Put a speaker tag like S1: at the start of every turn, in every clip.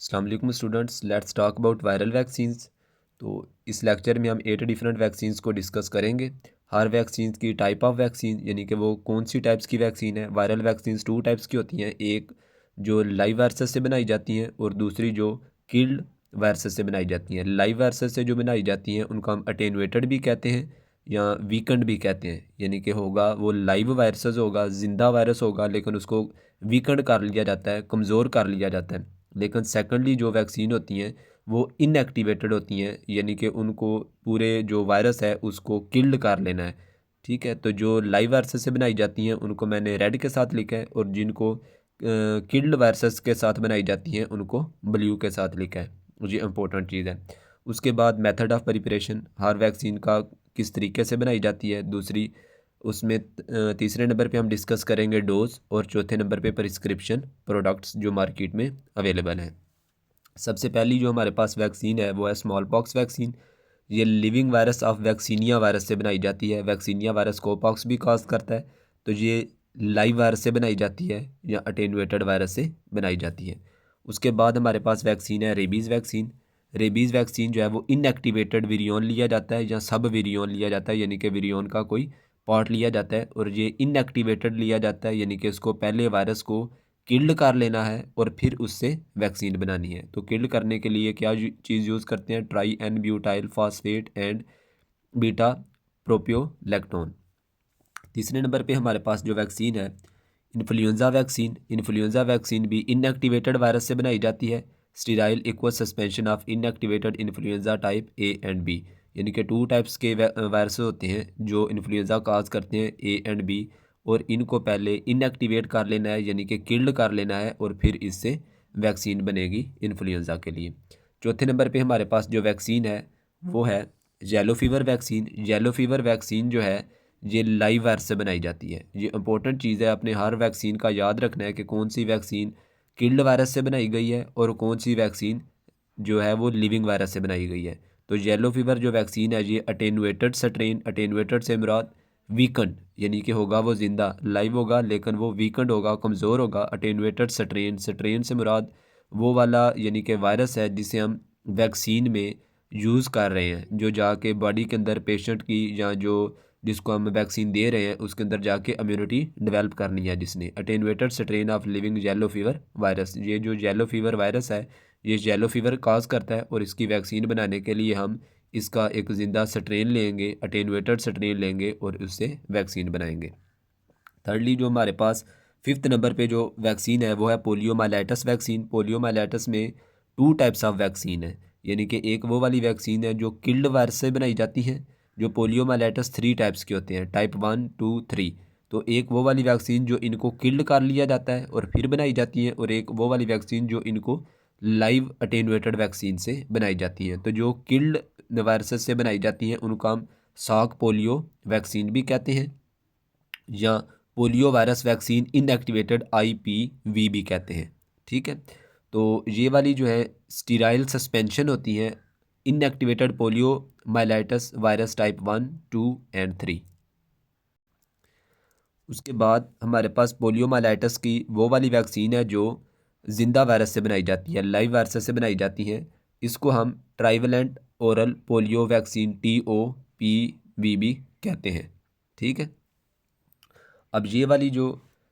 S1: अस्सलाम वालेकुम students, let's talk about viral vaccines. तो इस लेक्चर में हम 8 डिफरेंट वैक्सीन्स को डिस्कस करेंगे। हर वैक्सीन की टाइप ऑफ वैक्सीन यानी कि वो कौन सी टाइप्स की वैक्सीन है। वायरल वैक्सीन्स 2 टाइप्स की होती हैं, एक जो लाइव वायरसेस से बनाई जाती हैं और दूसरी जो किल्ड वायरसेस से बनाई जाती हैं। लाइव वायरसेस से जो बनाई जाती हैं उनको हम अटेनुएटेड भी कहते हैं या वीकेंड भी कहते हैं, यानी कि होगा वो लाइव वायरसेस होगा, ज़िंदा वायरस होगा, लेकिन उसको वीकेंड कर लिया जाता है, कमज़ोर कर लिया जाता है। लेकिन सेकेंडली जो वैक्सीन होती हैं वो इनएक्टिवेटेड होती हैं, यानी कि उनको पूरे जो वायरस है उसको किल्ड कर लेना है। ठीक है, तो जो लाइव वायरसेस से बनाई जाती हैं उनको मैंने रेड के साथ लिखा है और जिनको किल्ड वायरसेस के साथ बनाई जाती हैं उनको ब्लू के साथ लिखा है। ये इंपॉर्टेंट चीज़ है। उसके बाद method of preparation, her vaccine का किस तरीके से बनाई जाती है। दूसरी उसमें तीसरे नंबर पे हम डिस्कस करेंगे डोज और चौथे नंबर पे प्रिस्क्रिप्शन प्रोडक्ट्स जो मार्केट में अवेलेबल हैं। सबसे पहली जो हमारे पास वैक्सीन है वो है स्मॉल पॉक्स वैक्सीन। ये living virus of vaccinia virus से बनाई जाती है। वैक्सीनिया वायरस को पॉक्स भी कॉज करता है, तो ये लाइव वायरस से बनाई जाती है या अटेनुएटेड वायरस से बनाई जाती है। उसके बाद हमारे पास वैक्सीन है रेबीज़ वैक्सीन। रेबीज़ वैक्सीन जो है वो इनएक्टिवेटेड विरियन लिया जाता है या सब विरियन लिया जाता है, यानी कि विरियन का कोई पार्ट लिया जाता है और ये इनएक्टिवेटेड लिया जाता है, यानी कि इसको पहले वायरस को किल्ड कर लेना है और फिर उससे वैक्सीन बनानी है। तो किल्ड करने के लिए क्या चीज़ यूज़ करते हैं, tri n butyl phosphate and beta propiolactone. तीसरे नंबर पे हमारे पास जो वैक्सीन है इन्फ्लुएंजा वैक्सीन। इन्फ्लुएंजा वैक्सीन भी इनएक्टिवेटेड वायरस से बनाई जाती है। Sterile aqueous suspension of inactivated influenza type A and B, यानी कि 2 टाइप्स के वायरस होते हैं जो इन्फ्लुएंजा काज करते हैं, ए एंड बी, और इनको पहले इनएक्टिवेट कर लेना है यानी कि किल्ड कर लेना है और फिर इससे वैक्सीन बनेगी इन्फ्लुएंजा के लिए। चौथे नंबर पे हमारे पास जो वैक्सीन है वो है yellow fever vaccine. Yellow fever vaccine जो है ये लाइव वायरस से बनाई जाती है। ये इंपॉर्टेंट चीज़ है, अपने हर वैक्सीन का याद रखना है कि कौन सी वैक्सीन किल्ड वायरस से बनाई गई है और कौन सी वैक्सीन जो है वो लिविंग वायरस से बनाई गई है। तो येलो फीवर जो वैक्सीन है ये अटेनुएटेड स्ट्रेन, अटेनुएटेड से मुराद वीकेंड, यानी कि होगा वो ज़िंदा लाइव होगा लेकिन वो वीकेंड होगा, कमज़ोर होगा। अटेनुएटेड स्ट्रेन, स्ट्रेन से मुराद वो वाला यानी कि वायरस है जिसे हम वैक्सीन में यूज़ कर रहे हैं, जो जाके बॉडी के अंदर पेशेंट की या जो जिसको हम वैक्सीन दे रहे हैं उसके अंदर जाके इम्यूनिटी डेवलप करनी है, जिसने attenuated strain of living yellow fever virus. ये जो येलो फीवर वायरस है ये येलो फीवर काज करता है और इसकी वैक्सीन बनाने के लिए हम इसका एक ज़िंदा स्ट्रेन लेंगे, अटेनुएटेड स्ट्रेन लेंगे और उससे वैक्सीन बनाएंगे। थर्डली जो हमारे पास फिफ्थ नंबर पे जो वैक्सीन है वो है पोलियोमाइलाइटिस वैक्सीन। पोलियोमाइलाइटिस में 2 टाइप्स ऑफ वैक्सीन है, यानी कि एक वो वाली वैक्सीन है जो किल्ड वायरस से बनाई जाती है। जो पोलियोमाइलाइटिस 3 टाइप्स के होते हैं, टाइप 1, 2, 3। तो एक वो वाली वैक्सीन जो इनको किल्ड कर लिया जाता है और फिर बनाई जाती है, और एक वो वाली वैक्सीन जो इनको लाइव अटेनुएटेड वैक्सीन से बनाई जाती है। तो जो किल्ड वायरसेस से बनाई जाती हैं उनको हम सॉक पोलियो वैक्सीन भी कहते हैं या polio virus vaccine inactivated IPV भी कहते हैं। ठीक है, तो ये वाली जो है स्टीराइल सस्पेंशन होती है inactivated polio myelitis virus type 1, 2 and 3। उसके बाद हमारे पास पोलियोमाइलाइटिस की वो वाली वैक्सीन है जो ज़िंदा वायरस से बनाई जाती है, लाइव वायरस से बनाई जाती है। इसको हम trivalent oral polio vaccine TOPV भी कहते हैं। ठीक है, अब ये वाली जो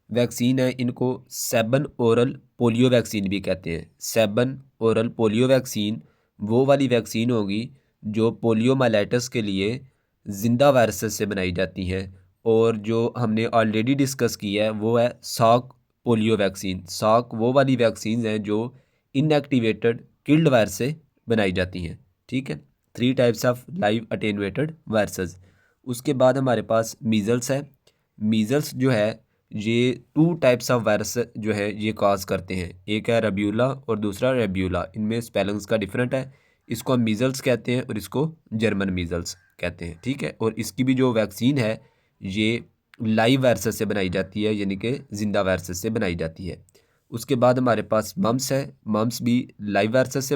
S1: वैक्सीन है इनको 7 ओरल पोलियो वैक्सीन भी कहते हैं। 7 ओरल पोलियो वैक्सीन वो वाली वैक्सीन होगी जो पोलियोमाइलाइटिस के लिए ज़िंदा वायरसेस से बनाई जाती हैं, और जो हमने ऑलरेडी डिस्कस किया है वो है सॉक पोलियो वैक्सीन। सॉक वो वाली वैक्सीन हैं जो इनएक्टिवेटेड किल्ड वायरस से बनाई जाती हैं। ठीक है, 3 types of live attenuated viruses. उसके बाद हमारे पास मीज़ल्स है। मीज़ल्स जो है ये 2 टाइप्स ऑफ वायरस जो है ये कॉज करते हैं, एक है रब्यूला और दूसरा रेब्यूला। इनमें स्पेलिंग्स का डिफरेंट है, इसको हम मीज़ल्स कहते हैं और इसको जर्मन मीज़ल्स कहते हैं। ठीक है, और इसकी भी जो वैक्सीन है ये लाइव वायरस से बनाई जाती है, यानी कि ज़िंदा वायरस से बनाई जाती है। उसके बाद हमारे पास मम्स है। मम्स भी लाइव वायरस से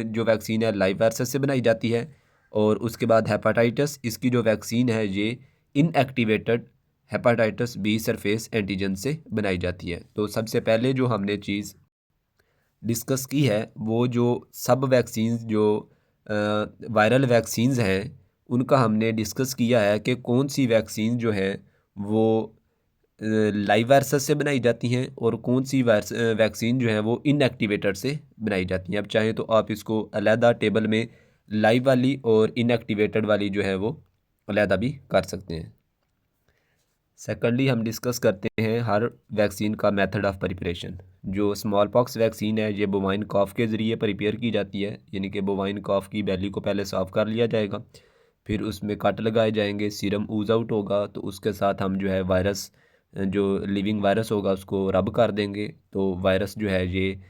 S1: जो वैक्सीन है लाइव वायरस से बनाई जाती है। और उसके बाद हेपाटाइटिस, इसकी जो वैक्सीन है ये inactivated hepatitis B surface antigen से बनाई जाती है। तो सबसे पहले जो हमने चीज़ डिस्कस की है वो जो सब वैक्सीन्स जो वायरल वैक्सीन्स हैं उनका हमने डिस्कस किया है कि कौन सी वैक्सीन जो है वो लाइव वायरस से बनाई जाती हैं और कौन सी वैक्सीन जो है वो इनएक्टिवेटेड से बनाई जाती हैं। अब चाहें तो आप इसको अलहदा टेबल में लाइव वाली और इनएक्टिवेटेड वाली जो है वो अलहदा भी कर सकते हैं। सेकेंडली हम डिस्कस करते हैं हर वैक्सीन का मेथड ऑफ प्रिपरेशन। जो स्मॉल पॉक्स वैक्सीन है ये बोवाइन कॉफ के ज़रिए प्रिपेयर की जाती है, यानी कि बोवाइन कॉफ की बैली को पहले साफ़ कर लिया जाएगा, फिर उसमें कट लगाए जाएंगे, सीरम ऊज आउट होगा, तो उसके साथ हम जो है वायरस जो लिविंग वायरस होगा उसको रब कर देंगे, तो वायरस जो है ये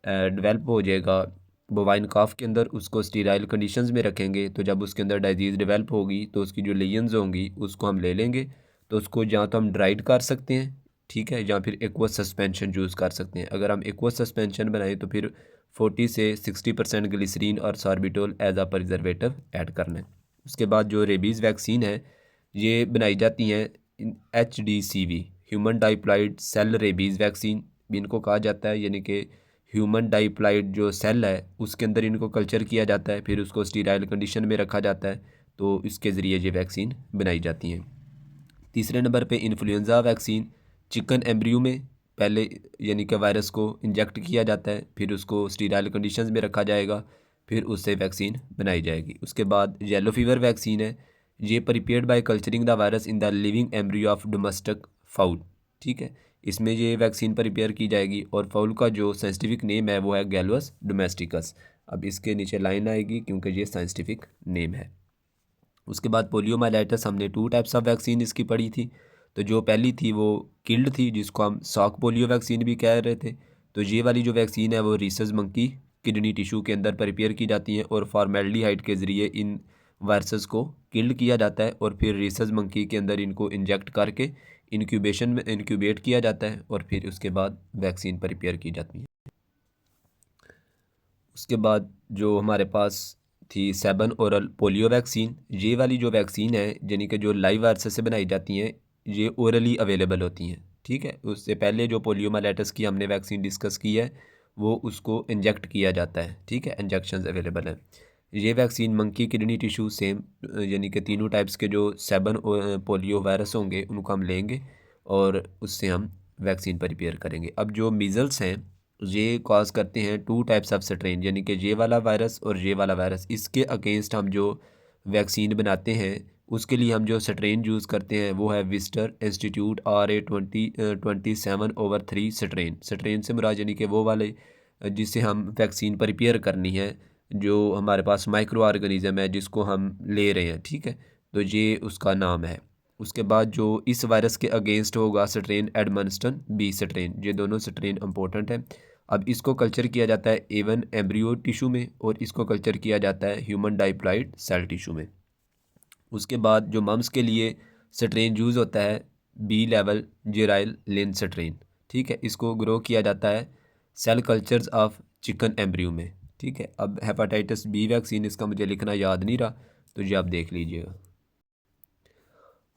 S1: डेवलप हो जाएगा बोवाइन कॉफ के अंदर। उसको स्टीराइल कंडीशंस में रखेंगे, तो जब उसके अंदर डिजीज़ डेवलप होगी तो उसकी जो लेयंस होंगी उसको हम ले लेंगे, तो उसको या तो हम ड्राइड कर सकते हैं, ठीक है, या फिर एक्वस सस्पेंशन यूज़ कर सकते हैं। अगर हम एक्वस सस्पेंशन बनाएं तो फिर 40 से 60% ग्लिसरीन और सॉर्बिटोल एज आ प्रिजर्वेटिव ऐड करना है। उसके बाद जो रेबीज़ वैक्सीन है ये बनाई जाती हैं HDCV, human diploid cell rabies vaccine भी इनको कहा जाता है, यानी कि ह्यूमन डाइप्लॉइड जो सेल है उसके अंदर इनको कल्चर किया जाता है, फिर उसको स्टीराइल कंडीशन में रखा जाता है, तो इसके ज़रिए ये वैक्सीन बनाई जाती हैं। तीसरे नंबर पे इन्फ्लुएंज़ा वैक्सीन चिकन एम्ब्रियो में पहले यानी कि वायरस को इंजेक्ट किया जाता है, फिर उसको स्टीराइल कंडीशंस में रखा जाएगा, फिर उससे वैक्सीन बनाई जाएगी। उसके बाद येलो फीवर वैक्सीन है, ये prepared by culturing the virus in the living embryo of domestic foul, ठीक है, इसमें ये वैक्सीन प्रिपेयर की जाएगी और फाउल का जो साइंटिफिक नेम है वो है गैलवस डोमेस्टिकस। अब इसके नीचे लाइन आएगी क्योंकि ये साइंटिफिक नेम है। उसके बाद पोलियोमाइलाइटिस हमने 2 टाइप्स ऑफ वैक्सीन इसकी पढ़ी थी। तो जो पहली थी वो किल्ड थी, जिसको हम सॉक पोलियो वैक्सीन भी कह रहे थे। तो ये वाली जो वैक्सीन है वो रीसस मंकी किडनी टिश्यू के अंदर प्रिपेयर की जाती है और फॉर्मेल्डिहाइड के ज़रिए इन वायरसेस को किल्ड किया जाता है और फिर रीसस मंकी के अंदर इनको इंजेक्ट करके इंक्यूबेशन में इंक्यूबेट किया जाता है और फिर उसके बाद वैक्सीन प्रिपेयर की जाती है। उसके बाद जो हमारे पास थी 7 ओरल पोलियो वैक्सीन, ये वाली जो वैक्सीन है यानी कि जो लाइव वायरस से बनाई जाती हैं ये ओरली अवेलेबल होती हैं, ठीक है। उससे पहले जो पोलियोमाइलाइटिस की हमने वैक्सीन डिस्कस की है वो उसको इंजेक्ट किया जाता है, ठीक है, इंजेक्शंस अवेलेबल हैं। ये vaccine monkey kidney tissue same यानी कि तीनों टाइप्स के जो 7 पोलियो वायरस होंगे उनको हम लेंगे और उससे हम वैक्सीन प्रिपेयर करेंगे। अब जो मीज़ल्स हैं ये कॉज करते हैं 2 टाइप्स ऑफ स्ट्रेन, यानी कि ये वाला वायरस और ये वाला वायरस, इसके अगेंस्ट हम जो वैक्सीन बनाते हैं उसके लिए हम जो स्ट्रेन यूज़ करते हैं वो है विस्टर इंस्टीट्यूट RA27/3 स्ट्रेन से मुराद यानी कि वो वाले जिससे हम वैक्सीन प्रिपेयर करनी है, जो हमारे पास माइक्रो ऑर्गेनिज़म है जिसको हम ले रहे हैं, ठीक है, तो ये उसका नाम है। उसके बाद जो इस वायरस के अगेंस्ट होगा स्ट्रेन एडमंस्टन बी स्ट्रेन, ये दोनों स्ट्रेन इंपॉर्टेंट है। अब इसको कल्चर किया जाता है एवन एम्ब्रियो टिश्यू में और इसको कल्चर किया जाता है ह्यूमन डाइप्लॉइड सेल टिश्यू में। उसके बाद जो मम्स के लिए स्ट्रेन यूज़ होता है बी लेवल जेराइल लेन स्ट्रेन, ठीक है, इसको ग्रो किया जाता है cell cultures of chicken embryo में, ठीक है। अब हेपाटाइटिस बी वैक्सीन, इसका मुझे लिखना याद नहीं रहा तो ये आप देख लीजिएगा।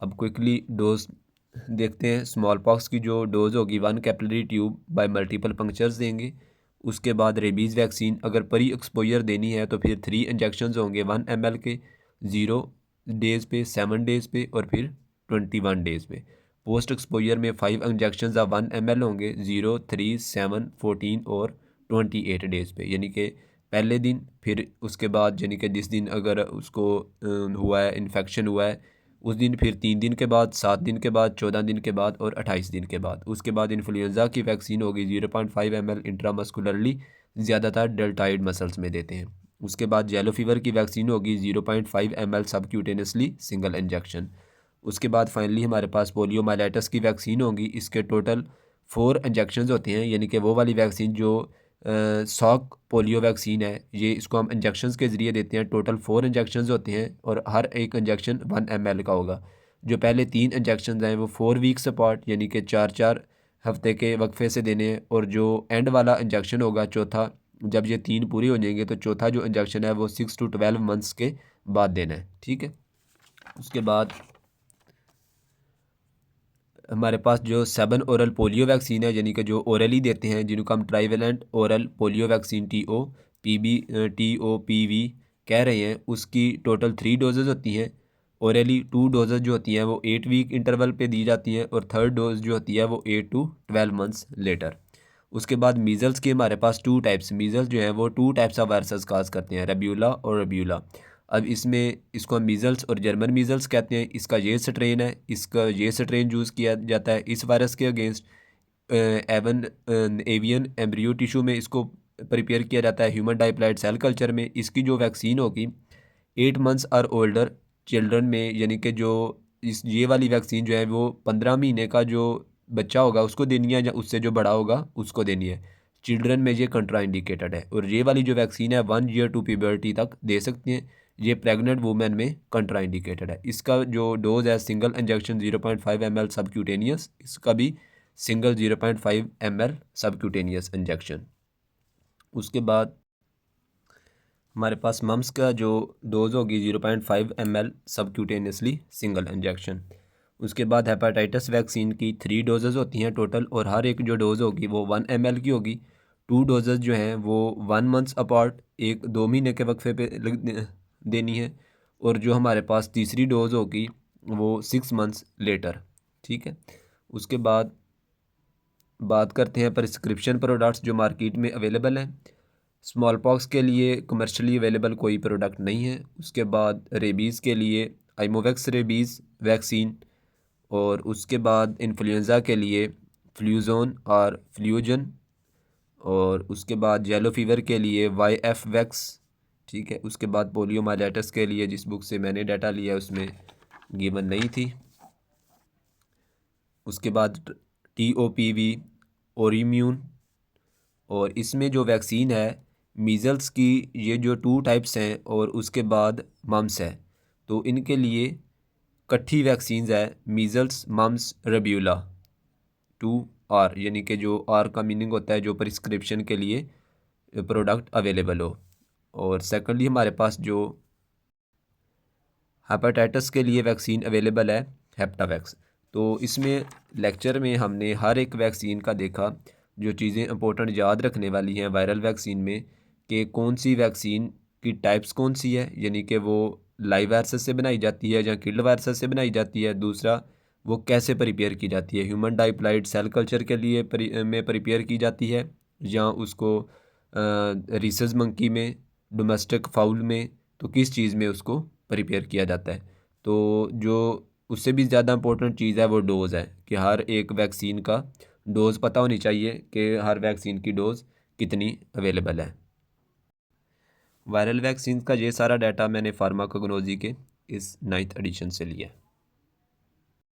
S1: अब क्विकली डोज देखते हैं। स्मॉल पॉक्स की जो डोज़ होगी 1 capillary tube bye multiple punctures देंगे। उसके बाद रेबीज़ वैक्सीन अगर प्री एक्सपोजर देनी है तो फिर 3 इंजेक्शंस होंगे 1 ml के 0 डेज़ पे, 7 डेज़ पे और फिर 21 डेज़ पे। पोस्ट एक्सपोजर में 5 इंजेक्शंस ऑफ 1 ml होंगे 0, 3, 7, 14 और 28 डेज़ पे, यानी कि पहले दिन, फिर उसके बाद यानी कि जिस दिन अगर उसको हुआ है इन्फेक्शन हुआ है उस दिन, फिर 3 दिन के बाद, 7 दिन के बाद, 14 दिन के बाद और 28 दिन के बाद। उसके बाद इन्फ्लुएंज़ा की वैक्सीन होगी 0.5 ml इंट्रामस्कुलरली, ज़्यादातर डेल्टाइड मसल्स में देते हैं। उसके बाद येलो फीवर की वैक्सीन होगी 0.5 ml सबक्यूटेनियसली सिंगल इंजेक्शन। उसके बाद फाइनली हमारे पास पोलियोमाइलाइटिस की वैक्सीन होगी, इसके टोटल 4 इंजेक्शंस होते हैं, यानी कि वो वाली वैक्सीन जो सॉक पोलियो वैक्सीन है ये इसको हम इंजेक्शंस के ज़रिए देते हैं। टोटल 4 इंजेक्शंस होते हैं और हर एक इंजेक्शन 1 ml का होगा। जो पहले 3 इंजेक्शंस हैं वो 4 वीक्स अपार्ट यानी कि 4-4 हफ्ते के वक्फे से देने हैं, और जो एंड वाला इंजेक्शन होगा चौथा, जब ये 3 पूरी हो जाएंगे तो चौथा जो इंजेक्शन है वो 6 to 12 मंथ्स के बाद देना है, ठीक है। उसके बाद हमारे पास जो 7 ओरल पोलियो वैक्सीन है, यानी कि जो ओरली देते हैं, जिनको हम trivalent oral polio vaccine TOPV कह रहे हैं, उसकी टोटल 3 डोजेज़ होती हैं। ओरली 2 डोजेज़ जो होती हैं वो 8 वीक इंटरवल पे दी जाती हैं, और थर्ड डोज जो होती है वो 8 to 12 मंथ्स लेटर। उसके बाद मीज़ल्स के हमारे पास 2 टाइप्स, मीज़ल्स जो हैं वो 2 टाइप्स ऑफ वायरसेस काज करते हैं, रब्यूला और रब्यूला। अब इसमें इसको हम मीज़ल्स और जर्मन मीज़ल्स कहते हैं। इसका ये स्ट्रेन है, इसका ये स्ट्रेन यूज़ किया जाता है इस वायरस के अगेंस्ट। एवियन एम्ब्रियो टिश्यू में इसको प्रिपेयर किया जाता है, ह्यूमन डाइप्लॉइड सेल कल्चर में। इसकी जो वैक्सीन होगी 8 मंथ्स और ओल्डर चिल्ड्रन में, यानी कि जो ये वाली वैक्सीन जो है वो 15 महीने का जो बच्चा होगा उसको देनी है, या उससे जो बड़ा होगा उसको देनी है। चिल्ड्रन में ये कंट्रा इंडिकेटेड है। और ये वाली जो वैक्सीन है 1 ईयर टू प्यूबर्टी तक दे सकते हैं। ये प्रेग्नेंट वुमेन में कंट्रा इंडिकेटेड है। इसका जो डोज है सिंगल इंजेक्शन 0.5 ml सबक्यूटेनियस, इसका भी सिंगल 0.5 ml सबक्यूटेनियस इंजेक्शन। उसके बाद हमारे पास मम्स का जो डोज होगी 0.5 ml सबक्यूटेनियसली सिंगल इंजेक्शन। उसके बाद हेपाटाइटिस वैक्सीन की 3 डोजेज़ होती हैं टोटल, और हर एक जो डोज़ होगी वो 1 ml की होगी। 2 डोजेज़ जो हैं वो 1 मंथ्स अपार्ट, 1-2 महीने के वक्फे पे देनी है। और जो हमारे पास तीसरी डोज़ होगी वो 6 मंथ्स लेटर। ठीक है। उसके बाद बात करते हैं प्रिस्क्रिप्शन प्रोडक्ट्स जो मार्केट में अवेलेबल हैं। स्मॉल पॉक्स के लिए कमर्शली अवेलेबल कोई प्रोडक्ट नहीं है। उसके बाद रेबीज़ के लिए आइमोवैक्स रेबीज़ वैक्सीन, और उसके बाद इन्फ्लुएंज़ा के लिए फ्लूज़ोन और फ्लूजन, और उसके बाद येलो फीवर के लिए YF वैक्स। ठीक है। उसके बाद पोलियोमाइलाइटिस के लिए जिस बुक से मैंने डाटा लिया है उसमें गिवन नहीं थी। उसके बाद TOPV ओरिम्यून, और इसमें जो वैक्सीन है मीज़ल्स की ये जो 2 टाइप्स हैं, और उसके बाद मम्स है, तो इनके लिए इकट्ठी वैक्सीन्स है मीज़ल्स मम्स रब्यूला 2R, यानी कि जो R का मीनिंग होता है जो प्रिस्क्रिप्शन के लिए प्रोडक्ट अवेलेबल हो। और सेकेंडली हमारे पास जो हेपेटाइटिस के लिए वैक्सीन अवेलेबल है हेप्टावैक्स। तो इसमें लेक्चर में हमने हर एक वैक्सीन का देखा, जो चीज़ें इंपॉर्टेंट याद रखने वाली हैं वायरल वैक्सीन में, कि कौन सी वैक्सीन की टाइप्स कौन सी है, यानी कि वो लाइव वायरसेस से बनाई जाती है या किल्ड वायरसेस से बनाई जाती है। दूसरा, वो कैसे प्रिपेयर की जाती है, ह्यूमन डाइप्लॉइड सेल कल्चर के लिए में प्रिपेयर की जाती है, या उसको रीसस मंकी में, डोमेस्टिक फाउल में, तो किस चीज़ में उसको प्रिपेयर किया जाता है। तो जो उससे भी ज़्यादा इंपॉर्टेंट चीज़ है वो डोज़ है, कि हर एक वैक्सीन का डोज़ पता होनी चाहिए कि हर वैक्सीन की डोज़ कितनी अवेलेबल है। वायरल वैक्सीन का ये सारा डाटा मैंने फार्माकोग्नोजी के इस 9th एडिशन से लिया है।